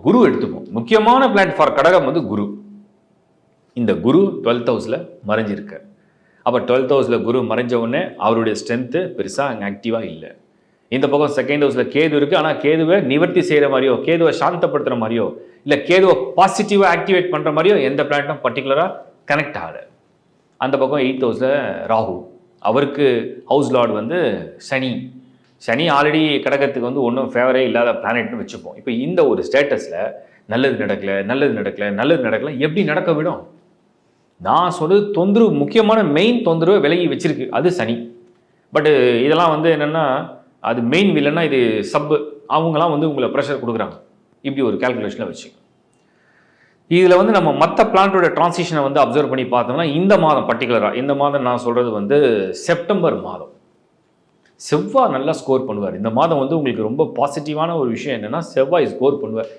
குரு எடுத்துப்போம். முக்கியமான planet for கடகம் வந்து குரு. இந்த குரு 12th ஹவுஸில் மறைஞ்சிருக்கார். அப்போ 12th ஹவுஸில் குரு மறைஞ்ச உடனே அவருடைய ஸ்ட்ரென்த்து பெருசாக அங்கே ஆக்டிவாக இல்லை. இந்த பக்கம் 2nd ஹவுஸில் கேது இருக்குது. ஆனால் கேதுவை நிவர்த்தி செய்கிற மாதிரியோ, கேதுவை சாந்தப்படுத்துகிற மாதிரியோ, இல்லை கேதுவை பாசிட்டிவாக ஆக்டிவேட் பண்ணுற மாதிரியோ எந்த பிளானட்டும் பர்டிகுலராக கனெக்ட் ஆகலை. அந்த பக்கம் 8th ஹவுஸில் ராகு, அவருக்கு ஹவுஸ் லார்டு வந்து சனி. சனி ஆல்ரெடி கடகத்துக்கு வந்து ஒன்றும் ஃபேவரே இல்லாத பிளானட்னு வச்சுப்போம். இப்போ இந்த ஒரு ஸ்டேட்டஸில் நல்லது நடக்கலை எப்படி நடக்க விடும்? நான் சொல்கிறது தொந்தரவு, முக்கியமான மெயின் தொந்தரவை விலகி வச்சிருக்கு, அது சனி. பட்டு இதெல்லாம் வந்து என்னென்னா, அது மெயின் வில்லன்னா இது சப்பு, அவங்களாம் வந்து உங்களை ப்ரெஷர் கொடுக்குறாங்க. இப்படி ஒரு கேல்குலேஷனில் வச்சுக்கோங்க. இதில் வந்து நம்ம மற்ற பிளானட்டோட டிரான்சிஷனை வந்து அப்சர்வ் பண்ணி பார்த்தோம்னா, இந்த மாதம் பர்டிகுலராக, இந்த மாதம் நான் சொல்கிறது வந்து செப்டம்பர் மாதம் செவ்வாய் நல்லா ஸ்கோர் பண்ணுவார். இந்த மாதம் வந்து உங்களுக்கு ரொம்ப பாசிட்டிவான ஒரு விஷயம் என்னென்னா, செவ்வாய் ஸ்கோர் பண்ணுவார்.